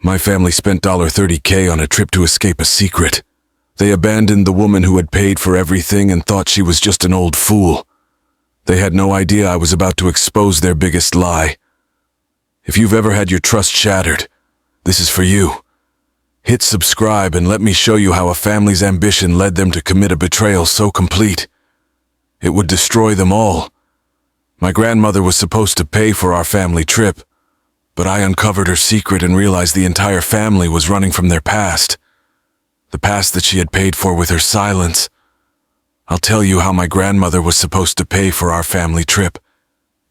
My family spent $30K on a trip to escape a secret. They abandoned the woman who had paid for everything and thought she was just an old fool. They had no idea I was about to expose their biggest lie. If you've ever had your trust shattered, this is for you. Hit subscribe and let me show you how a family's ambition led them to commit a betrayal so complete. It would destroy them all. My grandmother was supposed to pay for our family trip, but I uncovered her secret and realized the entire family was running from their past. The past that she had paid for with her silence. I'll tell you how my grandmother was supposed to pay for our family trip,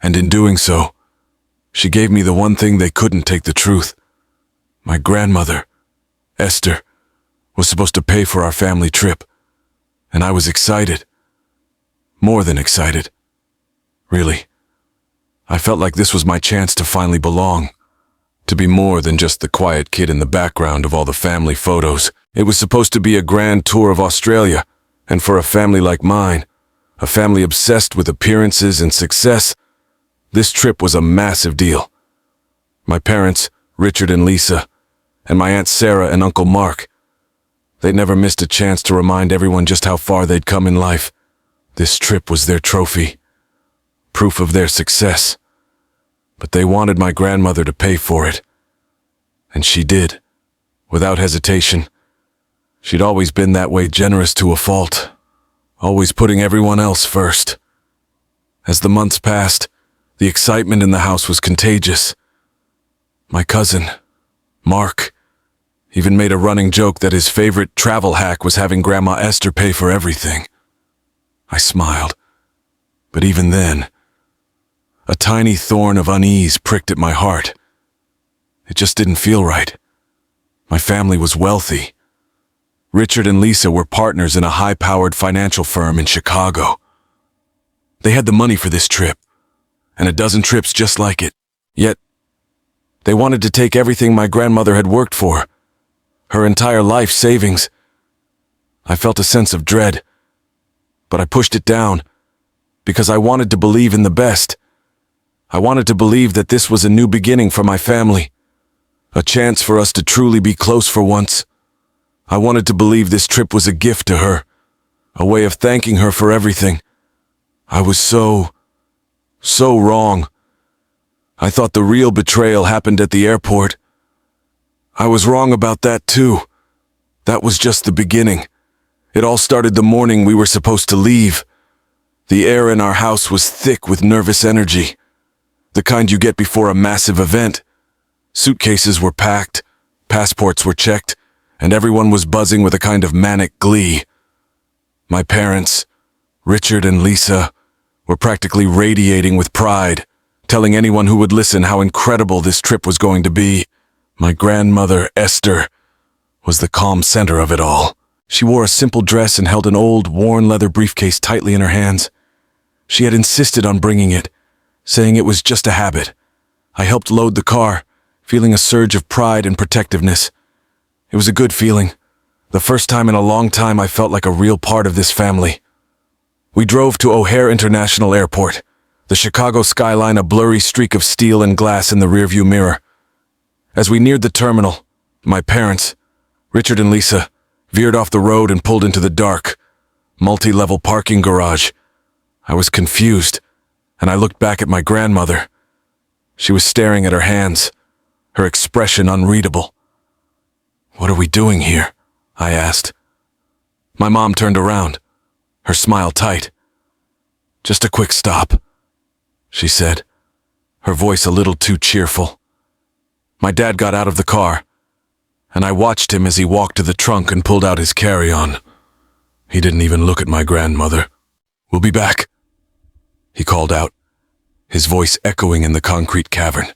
and in doing so, she gave me the one thing they couldn't take the truth. My grandmother, Esther, was supposed to pay for our family trip, and I was excited. More than excited. Really. I felt like this was my chance to finally belong. To be more than just the quiet kid in the background of all the family photos. It was supposed to be a grand tour of Australia, and for a family like mine, a family obsessed with appearances and success, this trip was a massive deal. My parents, Richard and Lisa, and my Aunt Sarah and Uncle Mark, they never missed a chance to remind everyone just how far they'd come in life. This trip was their trophy, proof of their success. But they wanted my grandmother to pay for it. And she did, without hesitation. She'd always been that way, generous to a fault, always putting everyone else first. As the months passed, the excitement in the house was contagious. My cousin, Mark, even made a running joke that his favorite travel hack was having Grandma Esther pay for everything. I smiled, but even then, a tiny thorn of unease pricked at my heart. It just didn't feel right. My family was wealthy. Richard and Lisa were partners in a high-powered financial firm in Chicago. They had the money for this trip, and a dozen trips just like it. Yet, they wanted to take everything my grandmother had worked for, her entire life savings. I felt a sense of dread, but I pushed it down because I wanted to believe in the best. I wanted to believe that this was a new beginning for my family, a chance for us to truly be close for once. I wanted to believe this trip was a gift to her, a way of thanking her for everything. I was so wrong. I thought the real betrayal happened at the airport. I was wrong about that too. That was just the beginning. It all started the morning we were supposed to leave. The air in our house was thick with nervous energy, the kind you get before a massive event. Suitcases were packed, passports were checked, and everyone was buzzing with a kind of manic glee. My parents, Richard and Lisa, were practically radiating with pride, telling anyone who would listen how incredible this trip was going to be. My grandmother, Esther, was the calm center of it all. She wore a simple dress and held an old, worn leather briefcase tightly in her hands. She had insisted on bringing it, saying it was just a habit. I helped load the car, feeling a surge of pride and protectiveness. It was a good feeling. The first time in a long time I felt like a real part of this family. We drove to O'Hare International Airport, the Chicago skyline a blurry streak of steel and glass in the rearview mirror. As we neared the terminal, my parents, Richard and Lisa, veered off the road and pulled into the dark, multi-level parking garage. I was confused, and I looked back at my grandmother. She was staring at her hands, her expression unreadable. "What are we doing here?" I asked. My mom turned around, her smile tight. "Just a quick stop," she said, her voice a little too cheerful. My dad got out of the car, and I watched him as he walked to the trunk and pulled out his carry-on. He didn't even look at my grandmother. "We'll be back," he called out, his voice echoing in the concrete cavern.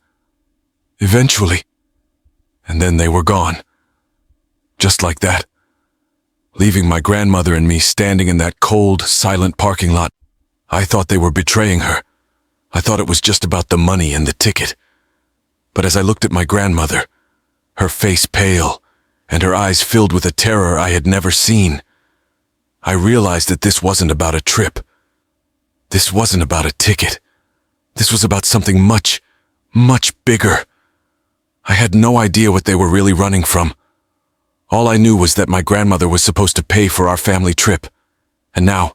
"Eventually." And then they were gone. Just like that. Leaving my grandmother and me standing in that cold, silent parking lot. I thought they were betraying her. I thought it was just about the money and the ticket. But as I looked at my grandmother, her face pale, and her eyes filled with a terror I had never seen, I realized that this wasn't about a trip. This wasn't about a ticket. This was about something much, much bigger. I had no idea what they were really running from. All I knew was that my grandmother was supposed to pay for our family trip, and now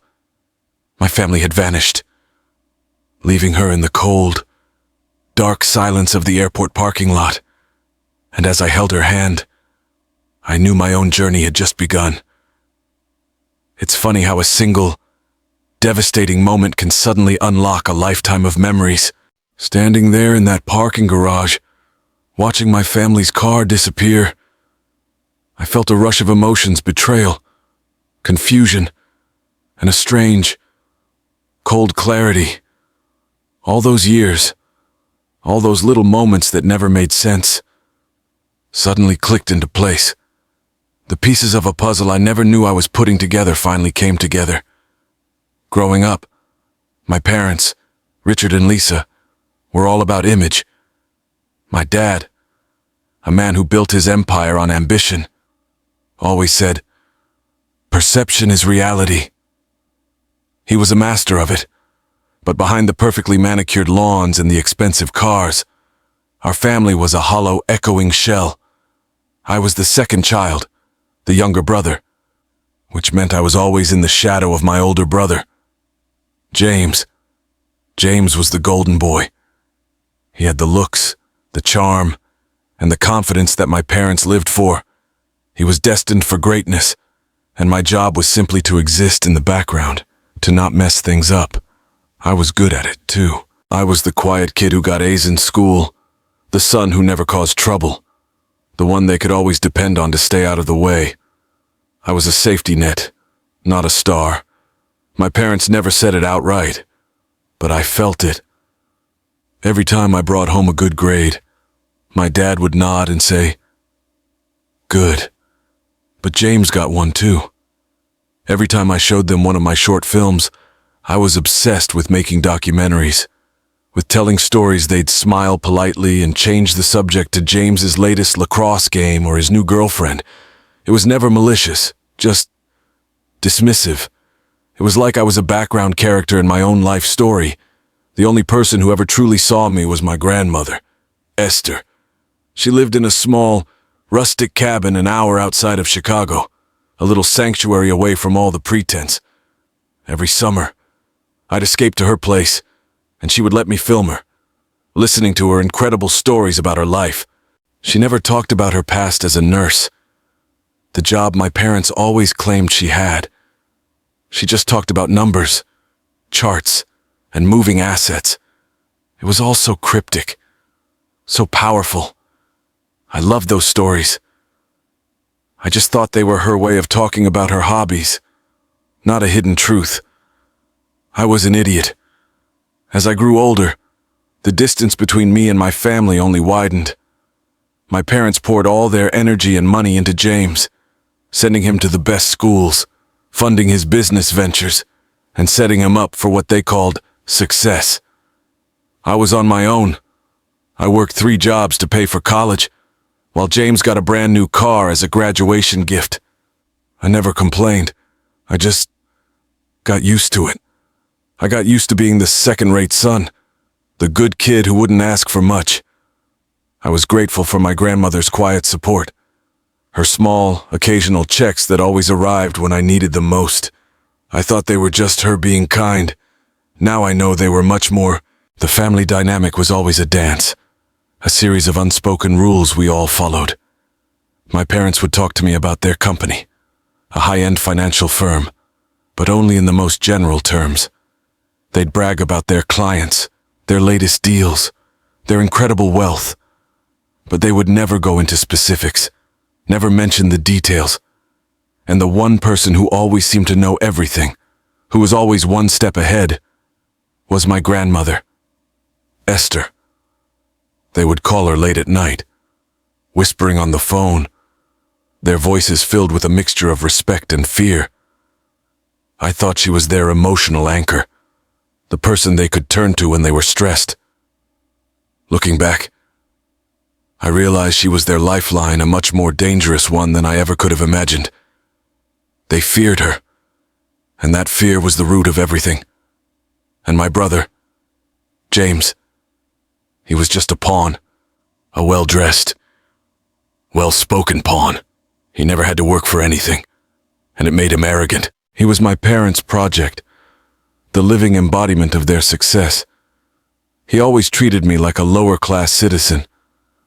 my family had vanished, leaving her in the cold, dark silence of the airport parking lot. And as I held her hand, I knew my own journey had just begun. It's funny how a single, devastating moment can suddenly unlock a lifetime of memories. Standing there in that parking garage, watching my family's car disappear, I felt a rush of emotions: betrayal, confusion, and a strange, cold clarity. All those years, all those little moments that never made sense, suddenly clicked into place. The pieces of a puzzle I never knew I was putting together finally came together. Growing up, my parents, Richard and Lisa, were all about image. My dad, a man who built his empire on ambition, always said, "Perception is reality." He was a master of it, but behind the perfectly manicured lawns and the expensive cars, our family was a hollow, echoing shell. I was the second child, the younger brother, which meant I was always in the shadow of my older brother. James was the golden boy. He had the looks, the charm, and the confidence that my parents lived for. He was destined for greatness, and my job was simply to exist in the background, to not mess things up. I was good at it, too. I was the quiet kid who got A's in school, the son who never caused trouble, the one they could always depend on to stay out of the way. I was a safety net, not a star. My parents never said it outright, but I felt it. Every time I brought home a good grade, my dad would nod and say, "Good." But James got one too. Every time I showed them one of my short films, I was obsessed with making documentaries, with telling stories they'd smile politely and change the subject to James's latest lacrosse game or his new girlfriend. It was never malicious, just dismissive. It was like I was a background character in my own life story. The only person who ever truly saw me was my grandmother, Esther. She lived in a small, rustic cabin an hour outside of Chicago, a little sanctuary away from all the pretense. Every summer, I'd escape to her place, and she would let me film her, listening to her incredible stories about her life. She never talked about her past as a nurse, the job my parents always claimed she had. She just talked about numbers, charts, and moving assets. It was all so cryptic, so powerful. I loved those stories. I just thought they were her way of talking about her hobbies, not a hidden truth. I was an idiot. As I grew older, the distance between me and my family only widened. My parents poured all their energy and money into James, sending him to the best schools, funding his business ventures, and setting him up for what they called success. I was on my own. I worked 3 jobs to pay for college, while James got a brand new car as a graduation gift. I never complained. I just got used to it. I got used to being the second-rate son, the good kid who wouldn't ask for much. I was grateful for my grandmother's quiet support, her small, occasional checks that always arrived when I needed them most. I thought they were just her being kind. Now I know they were much more. The family dynamic was always a dance, a series of unspoken rules we all followed. My parents would talk to me about their company, a high-end financial firm, but only in the most general terms. They'd brag about their clients, their latest deals, their incredible wealth, but they would never go into specifics, never mention the details. And the one person who always seemed to know everything, who was always one step ahead, was my grandmother, Esther. They would call her late at night, whispering on the phone, their voices filled with a mixture of respect and fear. I thought she was their emotional anchor, the person they could turn to when they were stressed. Looking back, I realized she was their lifeline, a much more dangerous one than I ever could have imagined. They feared her, and that fear was the root of everything. And my brother, James, he was just a pawn A well-dressed, well-spoken pawn. He never had to work for anything, and it made him arrogant. He was my parents' project, the living embodiment of their success. He always treated me like a lower-class citizen,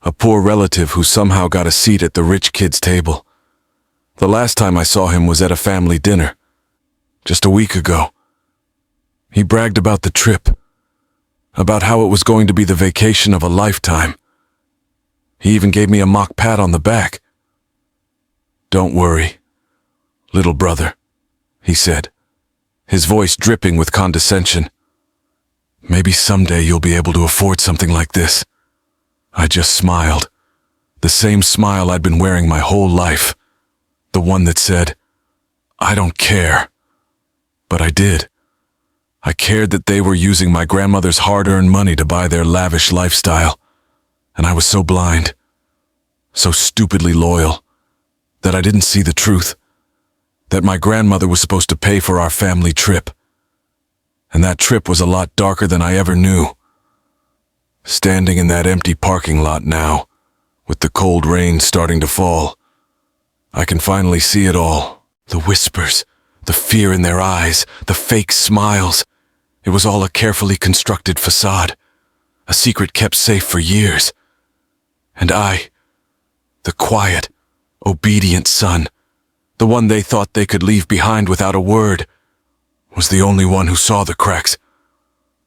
a poor relative who somehow got a seat at the rich kid's table. The last time I saw him was at a family dinner, just a week ago. He bragged about the trip, about how it was going to be the vacation of a lifetime. He even gave me a mock pat on the back. "Don't worry, little brother," he said, his voice dripping with condescension. "Maybe someday you'll be able to afford something like this." I just smiled, the same smile I'd been wearing my whole life, the one that said, "I don't care." But I did. I cared that they were using my grandmother's hard-earned money to buy their lavish lifestyle, and I was so blind, so stupidly loyal, that I didn't see the truth, that my grandmother was supposed to pay for our family trip, and that trip was a lot darker than I ever knew. Standing in that empty parking lot now, with the cold rain starting to fall, I can finally see it all. The whispers, the fear in their eyes, the fake smiles. It was all a carefully constructed facade, a secret kept safe for years. And I, the quiet, obedient son, the one they thought they could leave behind without a word, was the only one who saw the cracks.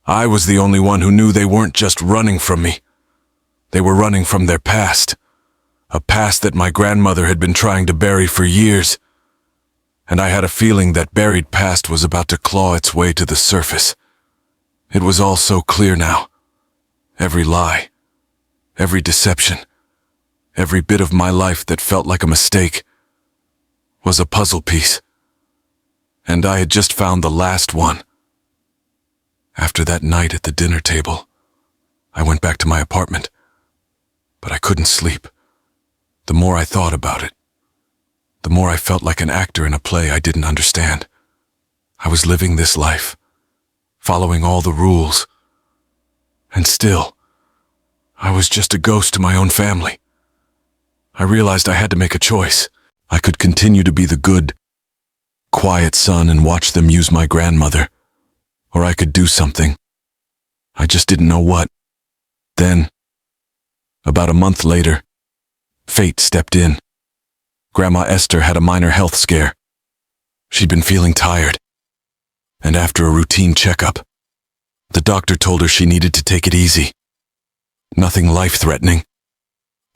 I was the only one who knew they weren't just running from me. They were running from their past, a past that my grandmother had been trying to bury for years. And I had a feeling that buried past was about to claw its way to the surface. It was all so clear now. Every lie, every deception, every bit of my life that felt like a mistake was a puzzle piece. And I had just found the last one. After that night at the dinner table, I went back to my apartment, but I couldn't sleep. The more I thought about it, the more I felt like an actor in a play I didn't understand. I was living this life, following all the rules, and still, I was just a ghost to my own family. I realized I had to make a choice. I could continue to be the good, quiet son and watch them use my grandmother, or I could do something. I just didn't know what. Then, about a month later, fate stepped in. Grandma Esther had a minor health scare. She'd been feeling tired, and after a routine checkup, the doctor told her she needed to take it easy. Nothing life-threatening,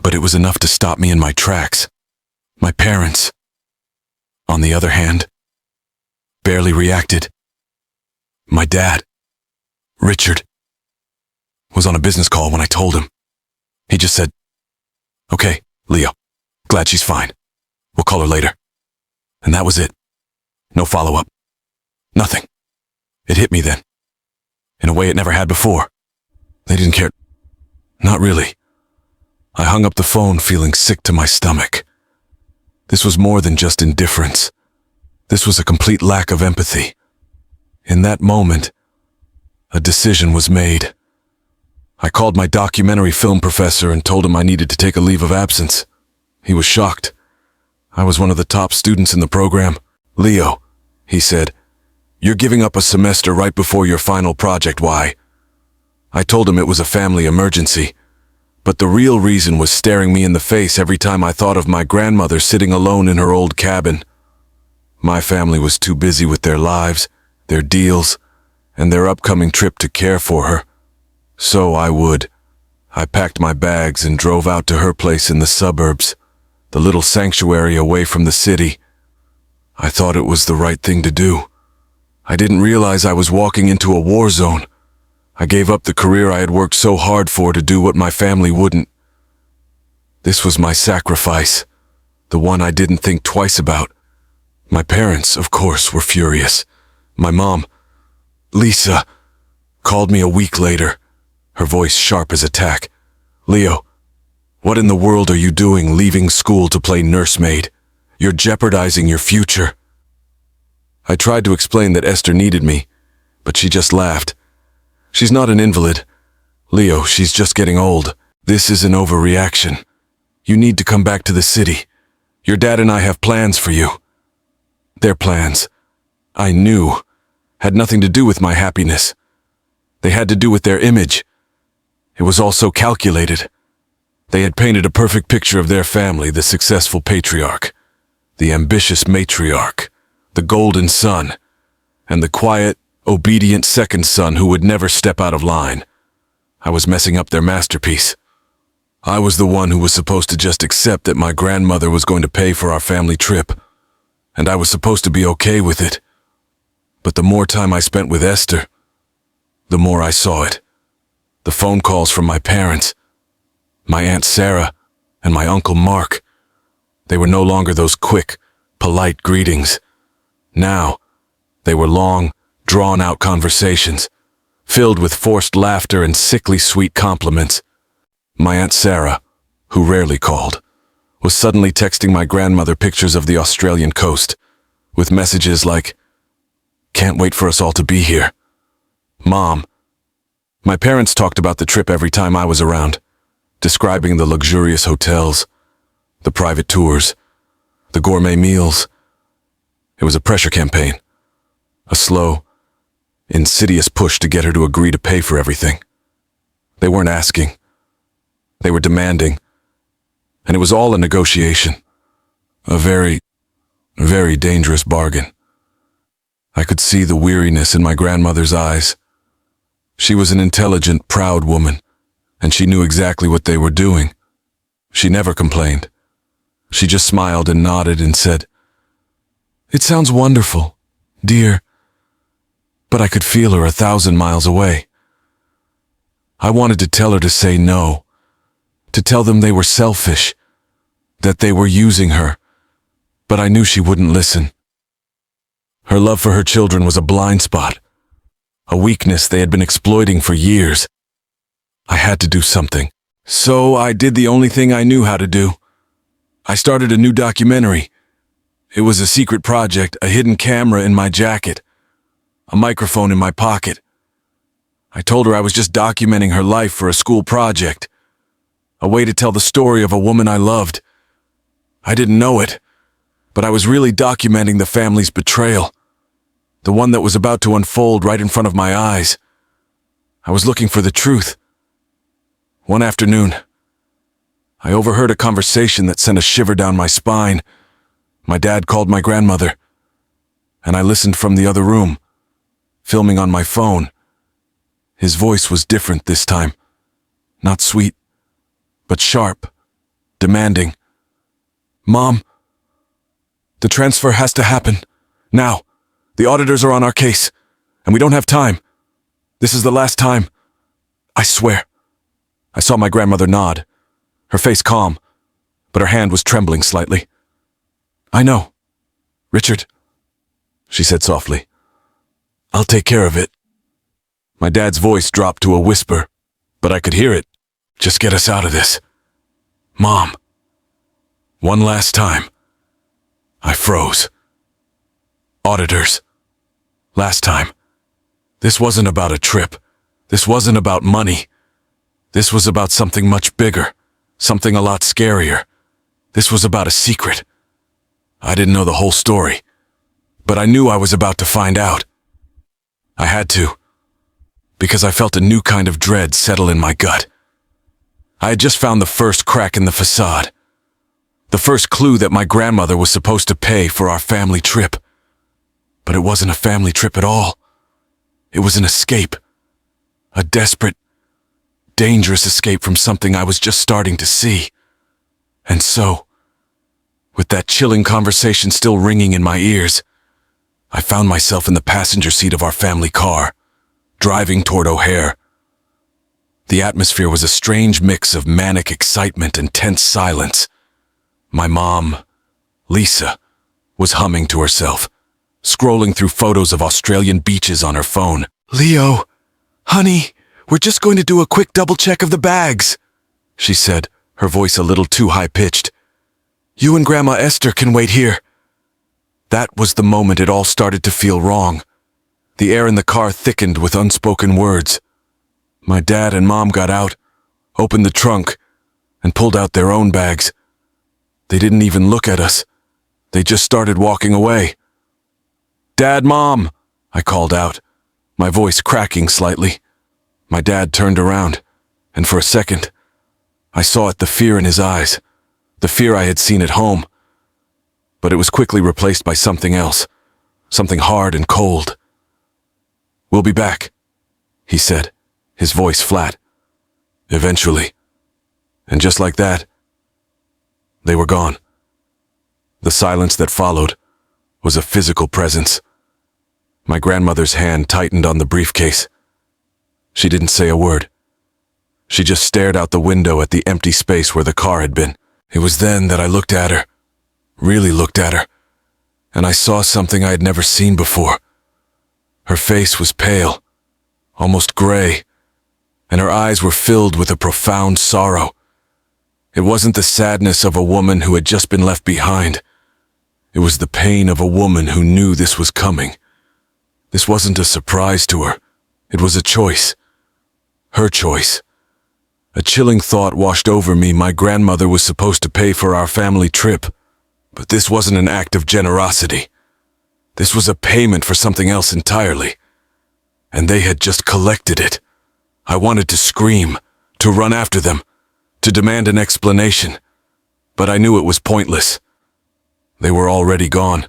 but it was enough to stop me in my tracks. My parents, on the other hand, barely reacted. My dad, Richard, was on a business call when I told him. He just said, "Okay, Leo, glad she's fine. We'll call her later." And that was it. No follow-up. Nothing. It hit me then, in a way it never had before. They didn't care. Not really. I hung up the phone feeling sick to my stomach. This was more than just indifference. This was a complete lack of empathy. In that moment, a decision was made. I called my documentary film professor and told him I needed to take a leave of absence. He was shocked. I was one of the top students in the program. "Leo," he said, "you're giving up a semester right before your final project. Why?" I told him it was a family emergency, but the real reason was staring me in the face every time I thought of my grandmother sitting alone in her old cabin. My family was too busy with their lives, their deals, and their upcoming trip to care for her. So I packed my bags and drove out to her place in the suburbs, the little sanctuary away from the city. I thought it was the right thing to do. I didn't realize I was walking into a war zone. I gave up the career I had worked so hard for to do what my family wouldn't. This was my sacrifice, the one I didn't think twice about. My parents, of course, were furious. My mom, Lisa, called me a week later, her voice sharp as a tack. "Leo, what in the world are you doing leaving school to play nursemaid? You're jeopardizing your future." I tried to explain that Esther needed me, but she just laughed. "She's not an invalid. Leo, she's just getting old." This is an overreaction. You need to come back to the city. Your dad and I have plans for you. Their plans, I knew, had nothing to do with my happiness. They had to do with their image. It was all so calculated. They had painted a perfect picture of their family, the successful patriarch, the ambitious matriarch, the golden son, and the quiet, obedient second son who would never step out of line. I was messing up their masterpiece. I was the one who was supposed to just accept that my grandmother was going to pay for our family trip, and I was supposed to be okay with it. But the more time I spent with Esther, the more I saw it. The phone calls from my parents, my Aunt Sarah, and my Uncle Mark. They were no longer those quick, polite greetings. Now, they were long, drawn-out conversations, filled with forced laughter and sickly sweet compliments. My Aunt Sarah, who rarely called, was suddenly texting my grandmother pictures of the Australian coast, with messages like, "Can't wait for us all to be here. Mom." My parents talked about the trip every time I was around, describing the luxurious hotels, the private tours, the gourmet meals. It was a pressure campaign, a slow, insidious push to get her to agree to pay for everything. They weren't asking. They were demanding. And it was all a negotiation. A very, very dangerous bargain. I could see the weariness in my grandmother's eyes. She was an intelligent, proud woman, and she knew exactly what they were doing. She never complained. She just smiled and nodded and said, "It sounds wonderful, dear." But I could feel her 1,000 miles away. I wanted to tell her to say no, to tell them they were selfish, that they were using her, but I knew she wouldn't listen. Her love for her children was a blind spot, a weakness they had been exploiting for years. I had to do something. So I did the only thing I knew how to do. I started a new documentary. It was a secret project, a hidden camera in my jacket, a microphone in my pocket. I told her I was just documenting her life for a school project, a way to tell the story of a woman I loved. I didn't know it, but I was really documenting the family's betrayal, the one that was about to unfold right in front of my eyes. I was looking for the truth. One afternoon, I overheard a conversation that sent a shiver down my spine. My dad called my grandmother, and I listened from the other room, filming on my phone. His voice was different this time. Not sweet, but sharp, demanding. "Mom, the transfer has to happen. Now. The auditors are on our case, and we don't have time. This is the last time. I swear." I saw my grandmother nod, her face calm, but her hand was trembling slightly. "I know, Richard," she said softly. "I'll take care of it." My dad's voice dropped to a whisper, but I could hear it. "Just get us out of this. Mom." One last time. I froze. Auditors. Last time. This wasn't about a trip. This wasn't about money. This was about something much bigger, something a lot scarier. This was about a secret. I didn't know the whole story, but I knew I was about to find out. I had to, because I felt a new kind of dread settle in my gut. I had just found the first crack in the facade, the first clue that my grandmother was supposed to pay for our family trip. But it wasn't a family trip at all. It was an escape, a desperate, dangerous escape from something I was just starting to see. And so, with that chilling conversation still ringing in my ears, I found myself in the passenger seat of our family car, driving toward O'Hare. The atmosphere was a strange mix of manic excitement and tense silence. My mom, Lisa, was humming to herself, scrolling through photos of Australian beaches on her phone. "Leo, honey, we're just going to do a quick double check of the bags," she said, her voice a little too high-pitched. "You and Grandma Esther can wait here." That was the moment it all started to feel wrong. The air in the car thickened with unspoken words. My dad and Mom got out, opened the trunk, and pulled out their own bags. They didn't even look at us. They just started walking away. "Dad, Mom!" I called out, my voice cracking slightly. My dad turned around, and for a second, I saw the fear in his eyes, the fear I had seen at home. But it was quickly replaced by something else, something hard and cold. "We'll be back," he said, his voice flat. "Eventually." And just like that, they were gone. The silence that followed was a physical presence. My grandmother's hand tightened on the briefcase. She didn't say a word. She just stared out the window at the empty space where the car had been. It was then that I looked at her, really looked at her, and I saw something I had never seen before. Her face was pale, almost gray, and her eyes were filled with a profound sorrow. It wasn't the sadness of a woman who had just been left behind. It was the pain of a woman who knew this was coming. This wasn't a surprise to her. It was a choice. Her choice. A chilling thought washed over me. My grandmother was supposed to pay for our family trip, but this wasn't an act of generosity. This was a payment for something else entirely, and they had just collected it. I wanted to scream, to run after them, to demand an explanation, but I knew it was pointless. They were already gone,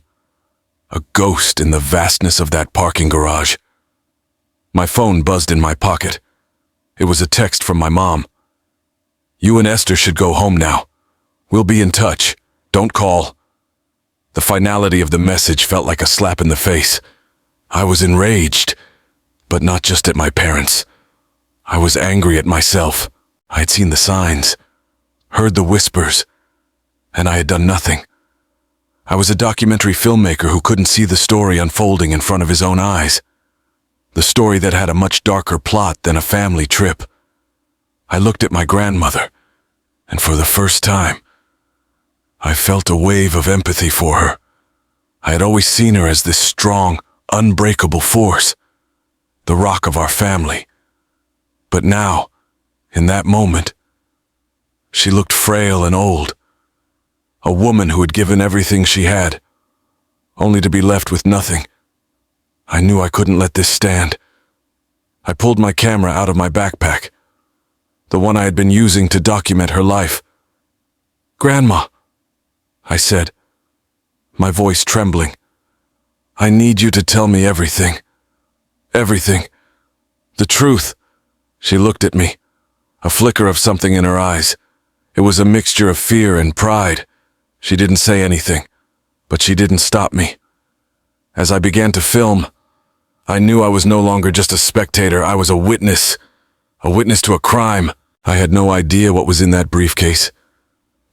a ghost in the vastness of that parking garage. My phone buzzed in my pocket. It was a text from my mom. "You and Esther should go home now. We'll be in touch. Don't call." The finality of the message felt like a slap in the face. I was enraged, but not just at my parents. I was angry at myself. I had seen the signs, heard the whispers, and I had done nothing. I was a documentary filmmaker who couldn't see the story unfolding in front of his own eyes. The story that had a much darker plot than a family trip. I looked at my grandmother, and for the first time, I felt a wave of empathy for her. I had always seen her as this strong, unbreakable force, the rock of our family. But now, in that moment, she looked frail and old. A woman who had given everything she had, only to be left with nothing. I knew I couldn't let this stand. I pulled my camera out of my backpack, the one I had been using to document her life. "Grandma," I said, my voice trembling, "I need you to tell me everything. Everything. The truth." She looked at me, a flicker of something in her eyes. It was a mixture of fear and pride. She didn't say anything, but she didn't stop me. As I began to film, I knew I was no longer just a spectator. I was a witness to a crime. I had no idea what was in that briefcase,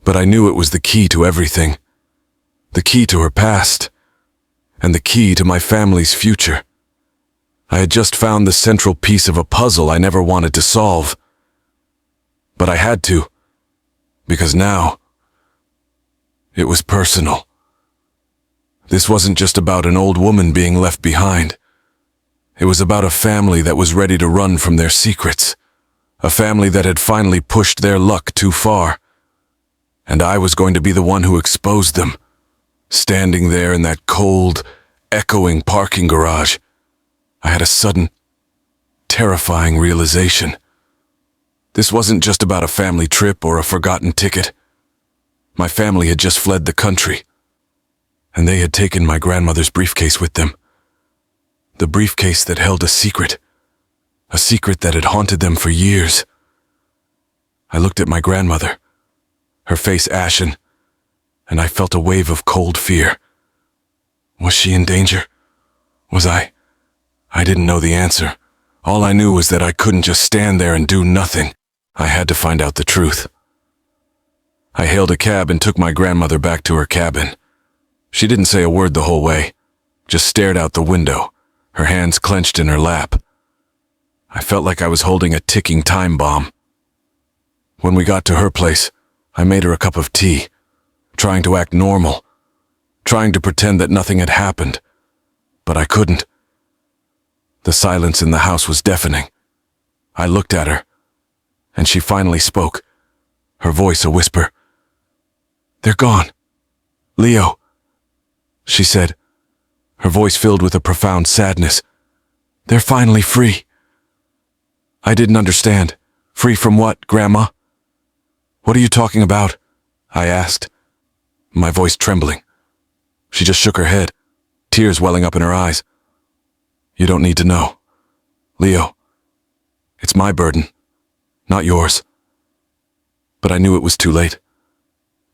but I knew it was the key to everything. The key to her past, and the key to my family's future. I had just found the central piece of a puzzle I never wanted to solve. But I had to, because now, it was personal. This wasn't just about an old woman being left behind. It was about a family that was ready to run from their secrets. A family that had finally pushed their luck too far. And I was going to be the one who exposed them, standing there in that cold, echoing parking garage. I had a sudden, terrifying realization. This wasn't just about a family trip or a forgotten ticket. My family had just fled the country, and they had taken my grandmother's briefcase with them. The briefcase that held a secret that had haunted them for years. I looked at my grandmother, her face ashen, and I felt a wave of cold fear. Was she in danger? Was I? I didn't know the answer. All I knew was that I couldn't just stand there and do nothing. I had to find out the truth. I hailed a cab and took my grandmother back to her cabin. She didn't say a word the whole way, just stared out the window, her hands clenched in her lap. I felt like I was holding a ticking time bomb. When we got to her place, I made her a cup of tea, trying to act normal, trying to pretend that nothing had happened, but I couldn't. The silence in the house was deafening. I looked at her, and she finally spoke. her voice a whisper. "They're gone. Leo," she said, her voice filled with a profound sadness. "They're finally free." I didn't understand. Free from what, Grandma? "What are you talking about?" I asked, my voice trembling. She just shook her head, tears welling up in her eyes. "You don't need to know. Leo, it's my burden, not yours." But I knew it was too late.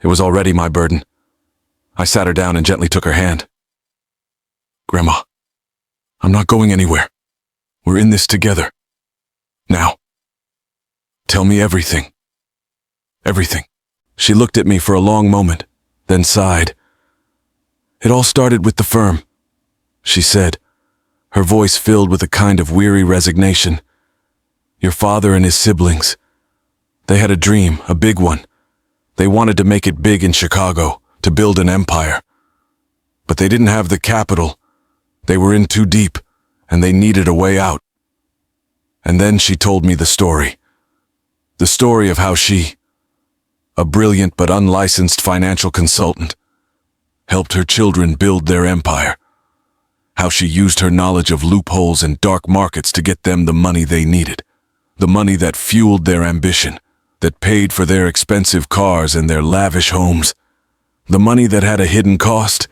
It was already my burden. I sat her down and gently took her hand. "Grandma, I'm not going anywhere. We're in this together. Now, tell me everything. Everything." She looked at me for a long moment, then sighed. "It all started with the firm," she said, her voice filled with a kind of weary resignation. "Your father and his siblings. They had a dream, a big one. They wanted to make it big in Chicago, to build an empire. But they didn't have the capital. They were in too deep, and they needed a way out." And then she told me the story. The story of how she, a brilliant but unlicensed financial consultant, helped her children build their empire. How she used her knowledge of loopholes and dark markets to get them the money they needed. The money that fueled their ambition, that paid for their expensive cars and their lavish homes. The money that had a hidden cost.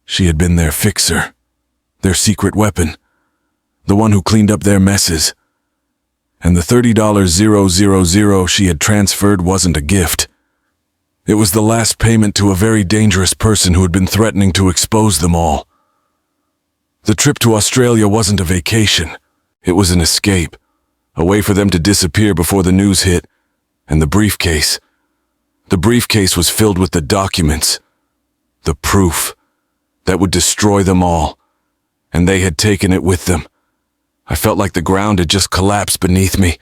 She had been their fixer, their secret weapon, the one who cleaned up their messes. And the $30,000 she had transferred wasn't a gift. It was the last payment to a very dangerous person who had been threatening to expose them all. The trip to Australia wasn't a vacation. It was an escape, a way for them to disappear before the news hit. And the briefcase. The briefcase was filled with the documents, the proof, that would destroy them all. And they had taken it with them. I felt like the ground had just collapsed beneath me.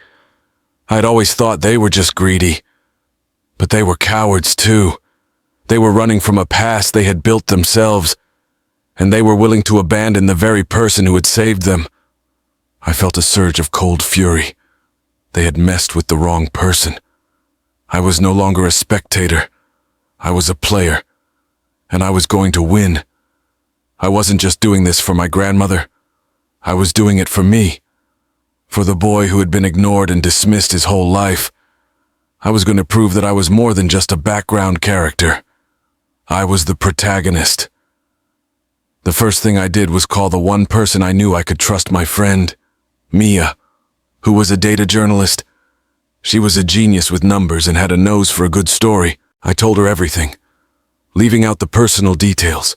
I had always thought they were just greedy. But they were cowards too. They were running from a past they had built themselves, and they were willing to abandon the very person who had saved them. I felt a surge of cold fury. They had messed with the wrong person. I was no longer a spectator. I was a player, and I was going to win. I wasn't just doing this for my grandmother. I was doing it for me, for the boy who had been ignored and dismissed his whole life. I was going to prove that I was more than just a background character. I was the protagonist. The first thing I did was call the one person I knew I could trust, my friend, Mia, who was a data journalist. She was a genius with numbers and had a nose for a good story. I told her everything, leaving out the personal details,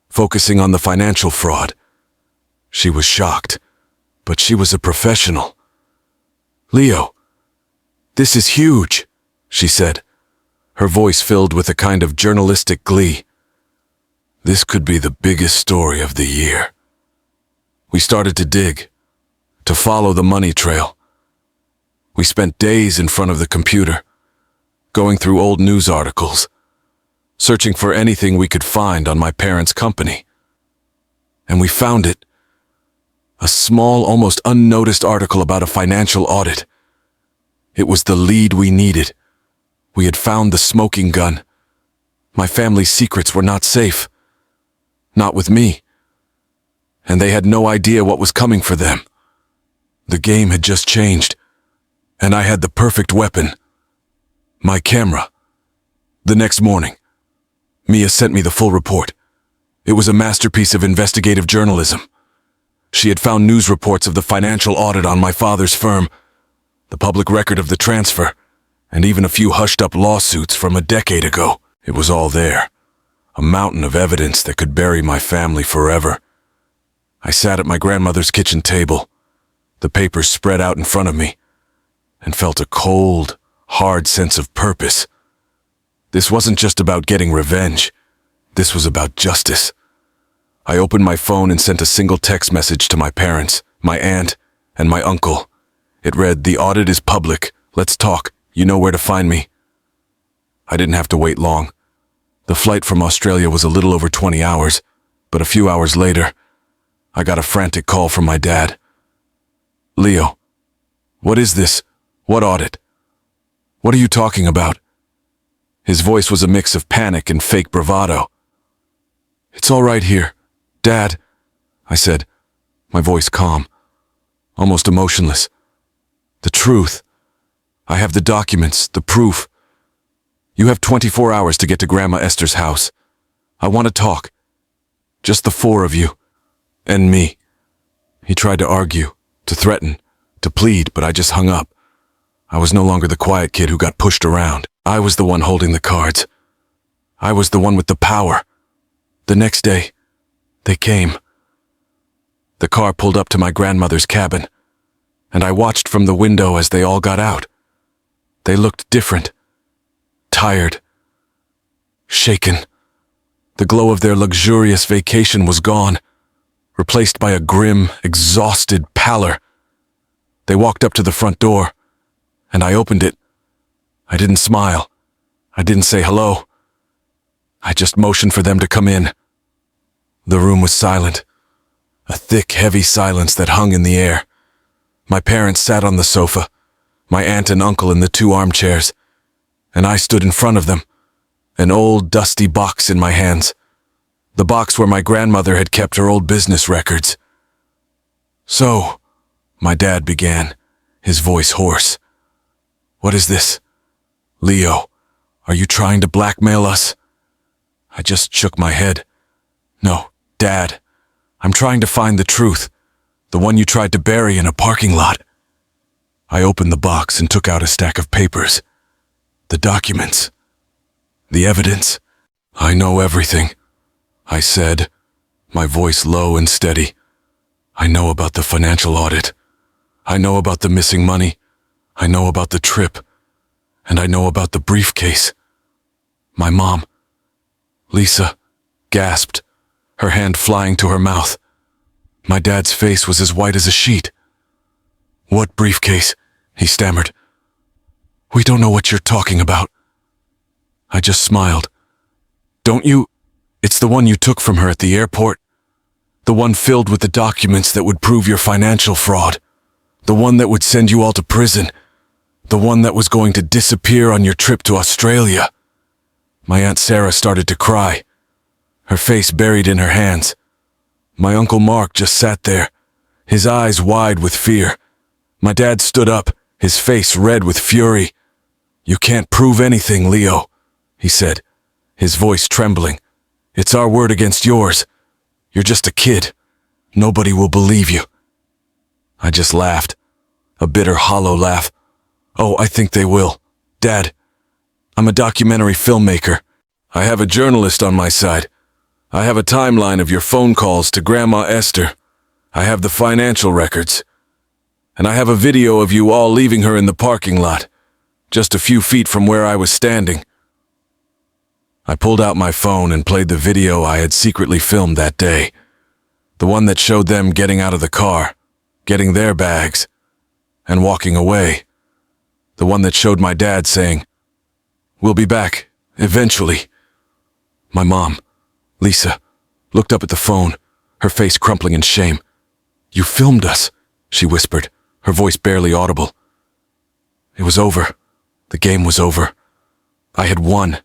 focusing on the financial fraud. She was shocked, but she was a professional. "Leo, this is huge," she said, her voice filled with a kind of journalistic glee. "This could be the biggest story of the year." We started to dig, to follow the money trail. We spent days in front of the computer, going through old news articles, searching for anything we could find on my parents' company. And we found it. A small, almost unnoticed article about a financial audit. It was the lead we needed. We had found the smoking gun. My family's secrets were not safe. Not with me. And they had no idea what was coming for them. The game had just changed. And I had the perfect weapon. My camera. The next morning, Mia sent me the full report. It was a masterpiece of investigative journalism. She had found news reports of the financial audit on my father's firm, the public record of the transfer, and even a few hushed-up lawsuits from a decade ago. It was all there, a mountain of evidence that could bury my family forever. I sat at my grandmother's kitchen table, the papers spread out in front of me, and felt a cold, hard sense of purpose. This wasn't just about getting revenge. This was about justice. I opened my phone and sent a single text message to my parents, my aunt, and my uncle. It read, "The audit is public. Let's talk. You know where to find me." I didn't have to wait long. The flight from Australia was a little over 20 hours, but a few hours later, I got a frantic call from my dad. "Leo, what is this? What audit? What are you talking about? His voice was a mix of panic and fake bravado. It's all right here, Dad, I said, my voice calm, almost emotionless. The truth. I have the documents, the proof. You have 24 hours to get to Grandma Esther's house. I want to talk. Just the four of you. And me. He tried to argue, to threaten, to plead, but I just hung up. I was no longer the quiet kid who got pushed around. I was the one holding the cards. I was the one with the power. The next day, they came. The car pulled up to my grandmother's cabin, and I watched from the window as they all got out. They looked different. Tired. Shaken. The glow of their luxurious vacation was gone, replaced by a grim, exhausted pallor. They walked up to the front door, and I opened it. I didn't smile. I didn't say hello. I just motioned for them to come in. The room was silent, a thick, heavy silence that hung in the air. My parents sat on the sofa, my aunt and uncle in the two armchairs, and I stood in front of them, an old, dusty box in my hands, the box where my grandmother had kept her old business records. So, my dad began, his voice hoarse. What is this? Leo, are you trying to blackmail us? I just shook my head. No, Dad, I'm trying to find the truth, the one you tried to bury in a parking lot. I opened the box and took out a stack of papers. The documents. The evidence. I know everything, I said, my voice low and steady. I know about the financial audit. I know about the missing money. I know about the trip. And I know about the briefcase. My mom, Lisa, gasped, her hand flying to her mouth. My dad's face was as white as a sheet. What briefcase? He stammered. We don't know what you're talking about. I just smiled. Don't you? It's the one you took from her at the airport. The one filled with the documents that would prove your financial fraud. The one that would send you all to prison. The one that was going to disappear on your trip to Australia. My Aunt Sarah started to cry, her face buried in her hands. My Uncle Mark just sat there, his eyes wide with fear. My dad stood up, his face red with fury. You can't prove anything, Leo, he said, his voice trembling. It's our word against yours. You're just a kid. Nobody will believe you. I just laughed, a bitter, hollow laugh. Oh, I think they will. Dad, I'm a documentary filmmaker. I have a journalist on my side. I have a timeline of your phone calls to Grandma Esther. I have the financial records. And I have a video of you all leaving her in the parking lot, just a few feet from where I was standing. I pulled out my phone and played the video I had secretly filmed that day. The one that showed them getting out of the car, getting their bags, and walking away. The one that showed my dad saying, "We'll be back, eventually." My mom, Lisa, looked up at the phone, her face crumpling in shame. You filmed us, she whispered, her voice barely audible. It was over. The game was over. I had won.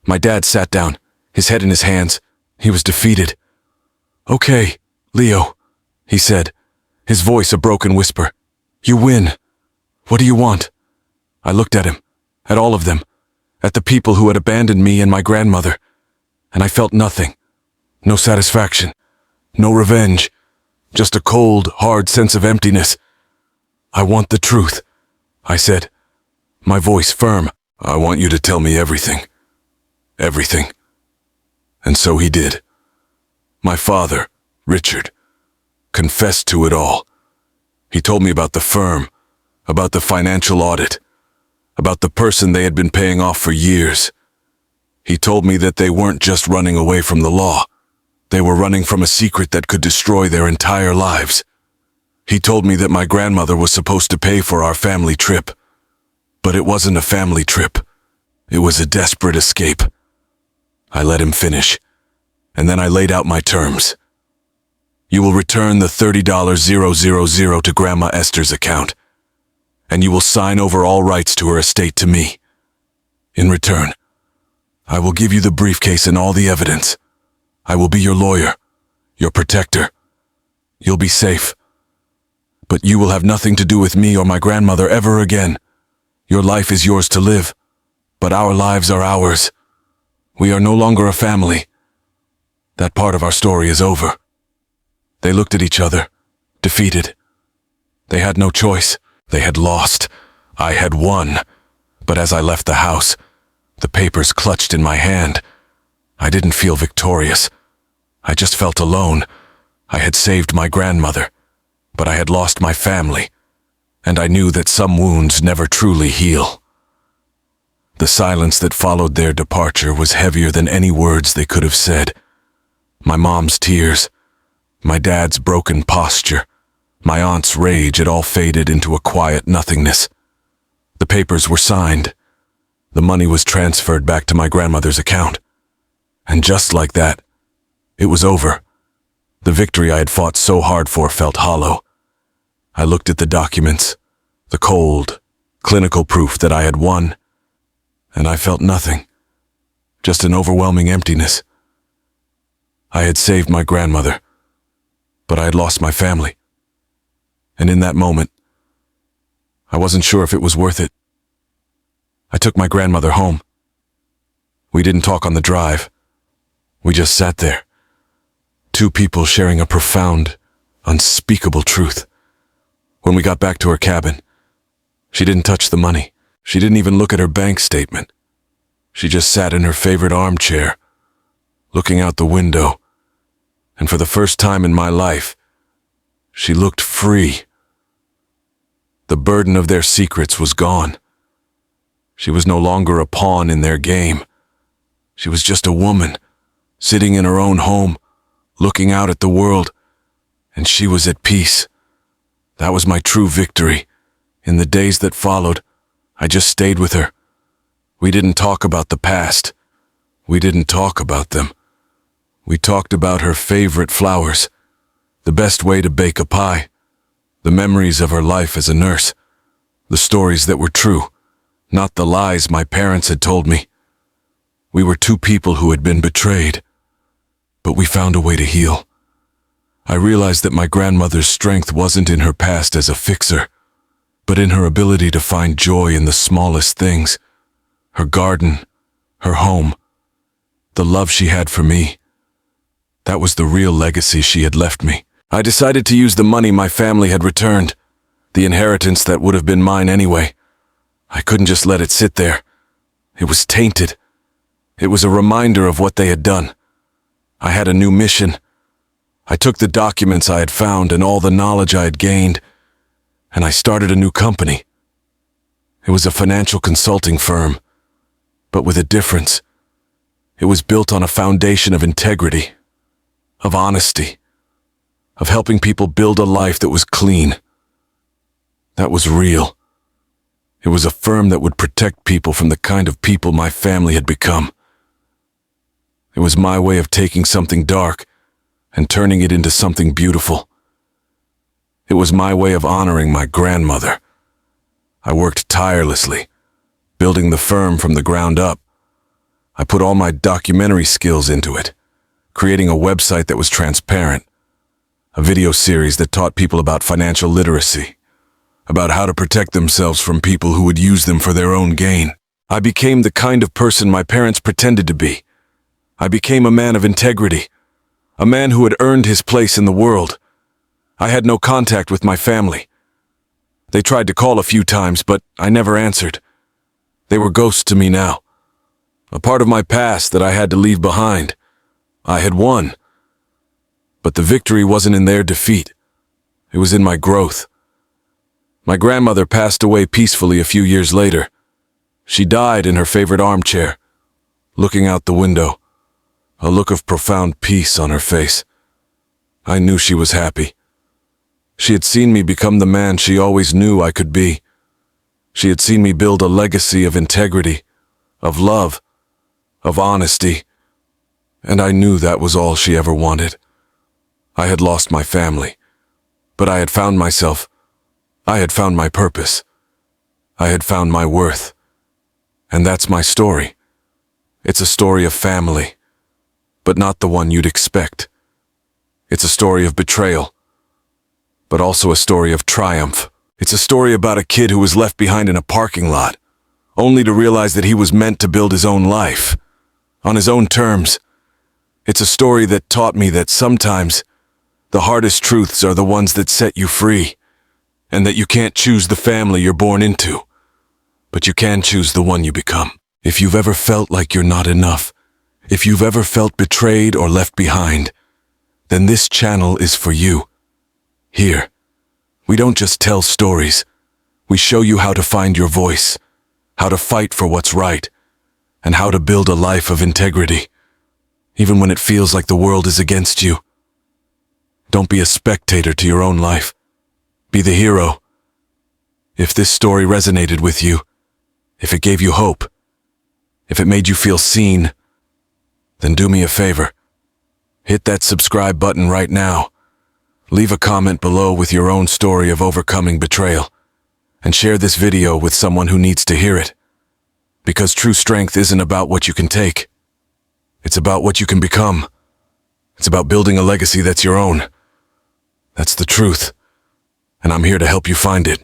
My dad sat down, his head in his hands. He was defeated. Okay, Leo, he said, his voice a broken whisper. You win. What do you want? I looked at him, at all of them, at the people who had abandoned me and my grandmother, and I felt nothing. No satisfaction, no revenge, just a cold, hard sense of emptiness. I want the truth, I said, my voice firm. I want you to tell me everything. Everything. And so he did. My father, Richard, confessed to it all. He told me about the firm, about the financial audit, about the person they had been paying off for years. He told me that they weren't just running away from the law. They were running from a secret that could destroy their entire lives. He told me that my grandmother was supposed to pay for our family trip. But it wasn't a family trip. It was a desperate escape. I let him finish, and then I laid out my terms. You will return the $30,000 to Grandma Esther's account, and you will sign over all rights to her estate to me. In return, I will give you the briefcase and all the evidence. I will be your lawyer, your protector. You'll be safe. But you will have nothing to do with me or my grandmother ever again. Your life is yours to live, but our lives are ours. We are no longer a family. That part of our story is over." They looked at each other, defeated. They had no choice. They had lost. I had won. But as I left the house, the papers clutched in my hand. I didn't feel victorious. I just felt alone. I had saved my grandmother, but I had lost my family, and I knew that some wounds never truly heal. The silence that followed their departure was heavier than any words they could have said. My mom's tears, my dad's broken posture, my aunt's rage, it all faded into a quiet nothingness. The papers were signed. The money was transferred back to my grandmother's account. And just like that, it was over. The victory I had fought so hard for felt hollow. I looked at the documents, the cold, clinical proof that I had won, and I felt nothing, just an overwhelming emptiness. I had saved my grandmother, but I had lost my family. And in that moment, I wasn't sure if it was worth it. I took my grandmother home. We didn't talk on the drive. We just sat there. Two people sharing a profound, unspeakable truth. When we got back to her cabin, she didn't touch the money. She didn't even look at her bank statement. She just sat in her favorite armchair, looking out the window, and for the first time in my life, she looked free. The burden of their secrets was gone. She was no longer a pawn in their game. She was just a woman, sitting in her own home, looking out at the world, and she was at peace. That was my true victory. In the days that followed, I just stayed with her. We didn't talk about the past. We didn't talk about them. We talked about her favorite flowers, the best way to bake a pie, the memories of her life as a nurse, the stories that were true, not the lies my parents had told me. We were two people who had been betrayed, but we found a way to heal. I realized that my grandmother's strength wasn't in her past as a fixer, but in her ability to find joy in the smallest things. Her garden, her home, the love she had for me. That was the real legacy she had left me. I decided to use the money my family had returned, the inheritance that would have been mine anyway. I couldn't just let it sit there. It was tainted. It was a reminder of what they had done. I had a new mission. I took the documents I had found and all the knowledge I had gained, and I started a new company. It was a financial consulting firm, but with a difference. It was built on a foundation of integrity, of honesty, of helping people build a life that was clean. That was real. It was a firm that would protect people from the kind of people my family had become. It was my way of taking something dark and turning it into something beautiful. It was my way of honoring my grandmother. I worked tirelessly, building the firm from the ground up. I put all my documentary skills into it, creating a website that was transparent, a video series that taught people about financial literacy, about how to protect themselves from people who would use them for their own gain. I became the kind of person my parents pretended to be. I became a man of integrity, a man who had earned his place in the world. I had no contact with my family. They tried to call a few times, but I never answered. They were ghosts to me now, a part of my past that I had to leave behind. I had won, but the victory wasn't in their defeat. It was in my growth. My grandmother passed away peacefully a few years later. She died in her favorite armchair, looking out the window, a look of profound peace on her face. I knew she was happy. She had seen me become the man she always knew I could be. She had seen me build a legacy of integrity, of love, of honesty, and I knew that was all she ever wanted. I had lost my family, but I had found myself. I had found my purpose. I had found my worth. And that's my story. It's a story of family, but not the one you'd expect. It's a story of betrayal, but also a story of triumph. It's a story about a kid who was left behind in a parking lot, only to realize that he was meant to build his own life, on his own terms. It's a story that taught me that sometimes the hardest truths are the ones that set you free, and that you can't choose the family you're born into, but you can choose the one you become. If you've ever felt like you're not enough, if you've ever felt betrayed or left behind, then this channel is for you. Here, we don't just tell stories. We show you how to find your voice, how to fight for what's right, and how to build a life of integrity, even when it feels like the world is against you. Don't be a spectator to your own life. Be the hero. If this story resonated with you, if it gave you hope, if it made you feel seen, then do me a favor. Hit that subscribe button right now. Leave a comment below with your own story of overcoming betrayal, and share this video with someone who needs to hear it. Because true strength isn't about what you can take. It's about what you can become. It's about building a legacy that's your own. That's the truth, and I'm here to help you find it.